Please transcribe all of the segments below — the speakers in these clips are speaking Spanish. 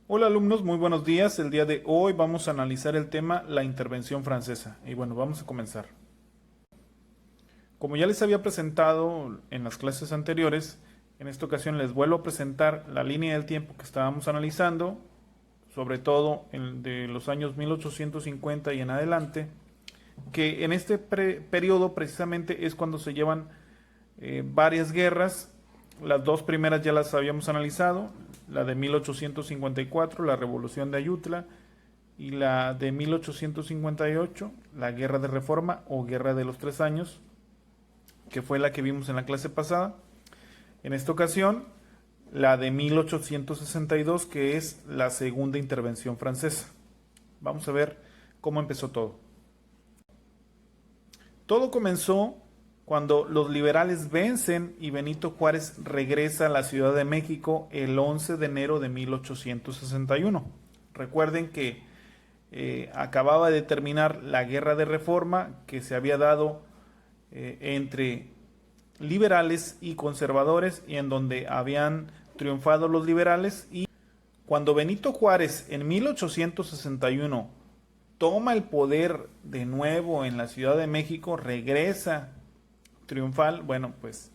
Hola alumnos, muy buenos días. El día de hoy vamos a analizar el tema la intervención francesa. Y bueno, vamos a comenzar. Como ya les había presentado en las clases anteriores, en esta ocasión les vuelvo a presentar la línea del tiempo que estábamos analizando, sobre todo de los años 1850 y en adelante, que en este periodo precisamente es cuando se llevan varias guerras. Las dos primeras ya las habíamos analizado, la de 1854, la Revolución de Ayutla, y la de 1858, la Guerra de Reforma o Guerra de los Tres Años, que fue la que vimos en la clase pasada. En esta ocasión, la de 1862, que es la segunda intervención francesa. Vamos a ver cómo empezó todo. Todo comenzó cuando los liberales vencen y Benito Juárez regresa a la Ciudad de México el 11 de enero de 1861. Recuerden que acababa de terminar la Guerra de Reforma que se había dado entre liberales y conservadores, y en donde habían triunfado los liberales. Y cuando Benito Juárez en 1861 toma el poder de nuevo en la Ciudad de México, regresa triunfal, bueno, pues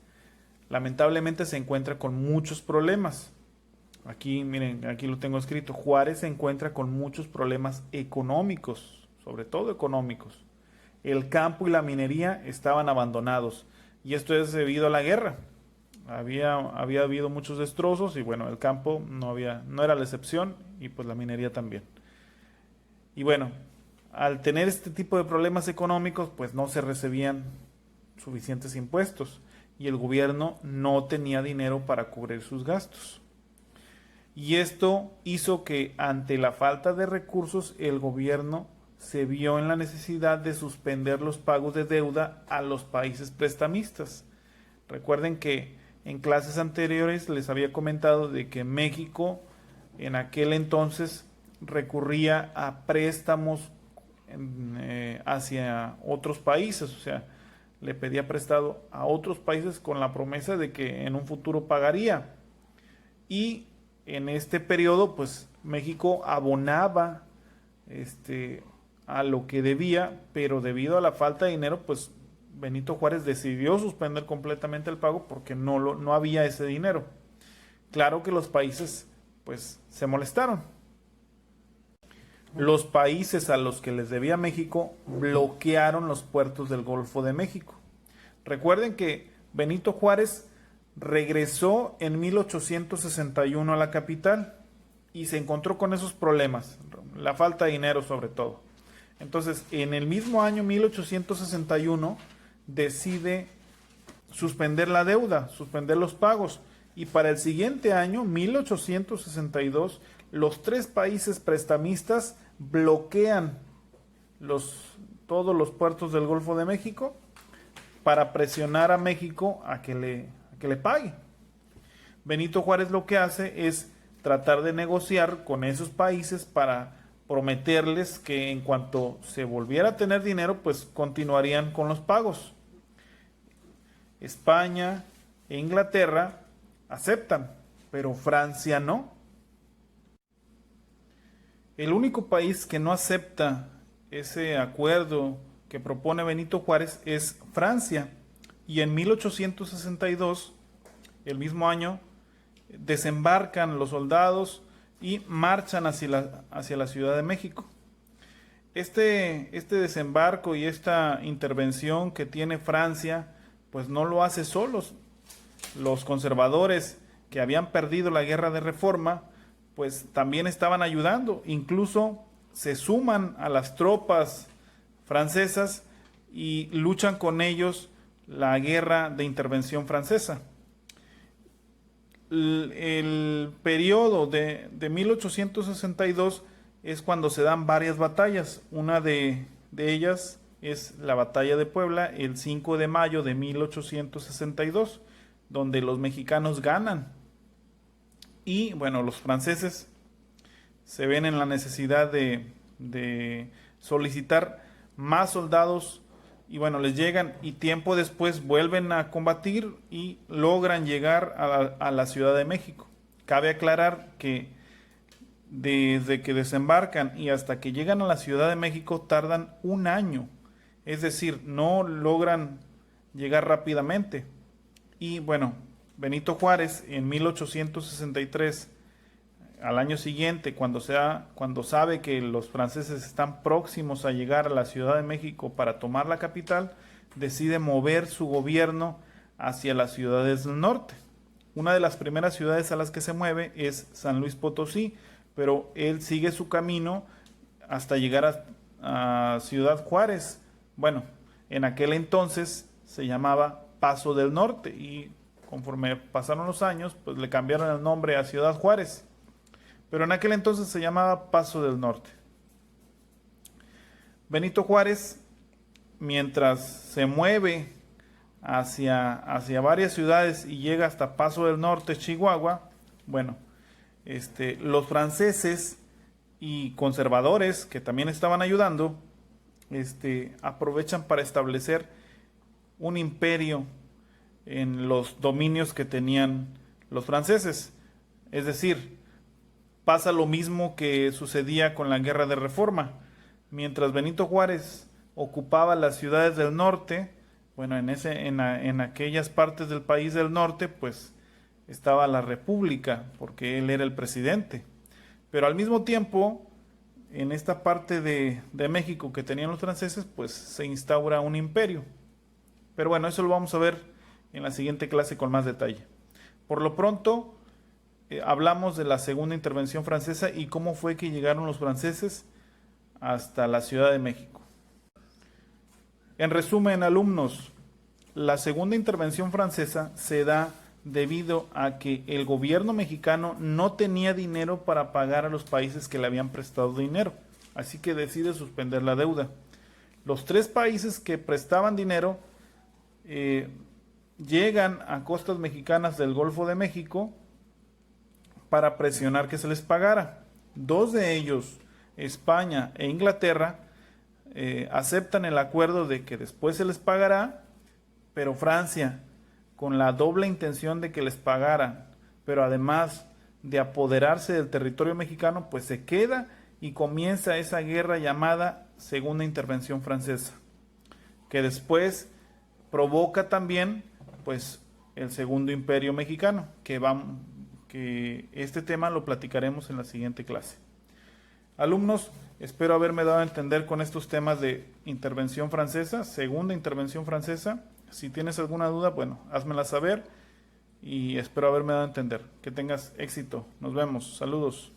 lamentablemente se encuentra con muchos problemas. Aquí, miren, aquí lo tengo escrito. Juárez se encuentra con muchos problemas económicos, sobre todo económicos. El campo y la minería estaban abandonados, y esto es debido a la guerra. Había habido muchos destrozos, y bueno, el campo no era la excepción, y pues la minería también. Y bueno, al tener este tipo de problemas económicos, pues no se recibían suficientes impuestos, y el gobierno no tenía dinero para cubrir sus gastos. Y esto hizo que ante la falta de recursos el gobierno se vio en la necesidad de suspender los pagos de deuda a los países prestamistas. Recuerden que en clases anteriores les había comentado de que México en aquel entonces recurría a préstamos hacia otros países, o sea, le pedía prestado a otros países con la promesa de que en un futuro pagaría. Y en este periodo, pues México abonaba a lo que debía, pero debido a la falta de dinero, pues Benito Juárez decidió suspender completamente el pago porque no había ese dinero. Claro que los países pues se molestaron. Los países a los que les debía México bloquearon los puertos del Golfo de México. Recuerden que Benito Juárez regresó en 1861 a la capital y se encontró con esos problemas, la falta de dinero sobre todo. Entonces, en el mismo año 1861 decide suspender la deuda, suspender los pagos, y para el siguiente año, 1862, los tres países prestamistas bloquean todos los puertos del Golfo de México para presionar a México a que le pague. Benito Juárez lo que hace es tratar de negociar con esos países para prometerles que en cuanto se volviera a tener dinero, pues continuarían con los pagos. España e Inglaterra aceptan, pero Francia no. El único país que no acepta ese acuerdo que propone Benito Juárez es Francia, y en 1862, el mismo año, desembarcan los soldados y marchan hacia la Ciudad de México. Este desembarco y esta intervención que tiene Francia, pues no lo hace solos. Los conservadores que habían perdido la Guerra de Reforma, pues también estaban ayudando, incluso se suman a las tropas francesas y luchan con ellos la Guerra de Intervención Francesa. El periodo de 1862 es cuando se dan varias batallas. Una de ellas es la Batalla de Puebla, el 5 de mayo de 1862, donde los mexicanos ganan. Y bueno, los franceses se ven en la necesidad de solicitar más soldados, y bueno, les llegan, y tiempo después vuelven a combatir y logran llegar a la Ciudad de México. Cabe aclarar que desde que desembarcan y hasta que llegan a la Ciudad de México tardan un año. Es decir, no logran llegar rápidamente. Y bueno, Benito Juárez en 1863, al año siguiente, cuando sabe que los franceses están próximos a llegar a la Ciudad de México para tomar la capital, decide mover su gobierno hacia las ciudades del norte. Una de las primeras ciudades a las que se mueve es San Luis Potosí, pero él sigue su camino hasta llegar a Ciudad Juárez. Bueno, en aquel entonces se llamaba Paso del Norte y conforme pasaron los años, pues le cambiaron el nombre a Ciudad Juárez. Pero en aquel entonces se llamaba Paso del Norte. Benito Juárez, mientras se mueve hacia varias ciudades y llega hasta Paso del Norte, Chihuahua, bueno, los franceses y conservadores que también estaban ayudando, aprovechan para establecer un imperio en los dominios que tenían los franceses. Es decir, pasa lo mismo que sucedía con la Guerra de Reforma. Mientras Benito Juárez ocupaba las ciudades del norte, bueno, en aquellas partes del país del norte, pues estaba la República, porque él era el presidente. Pero al mismo tiempo, en esta parte de México que tenían los franceses, pues se instaura un imperio. Pero bueno, eso lo vamos a ver en la siguiente clase con más detalle. Por lo pronto, hablamos de la segunda intervención francesa y cómo fue que llegaron los franceses hasta la Ciudad de México. En resumen, alumnos, la segunda intervención francesa se da debido a que el gobierno mexicano no tenía dinero para pagar a los países que le habían prestado dinero, así que decide suspender la deuda. Los 3 países que prestaban dinero llegan a costas mexicanas del Golfo de México para presionar que se les pagara. 2 de ellos, España e Inglaterra, aceptan el acuerdo de que después se les pagará, pero Francia, con la doble intención de que les pagaran, pero además de apoderarse del territorio mexicano, pues se queda y comienza esa guerra llamada Segunda Intervención Francesa, que después provoca también pues el Segundo Imperio Mexicano, que este tema lo platicaremos en la siguiente clase. Alumnos, espero haberme dado a entender con estos temas de intervención francesa, segunda intervención francesa. Si tienes alguna duda, bueno, házmela saber y espero haberme dado a entender. Que tengas éxito. Nos vemos. Saludos.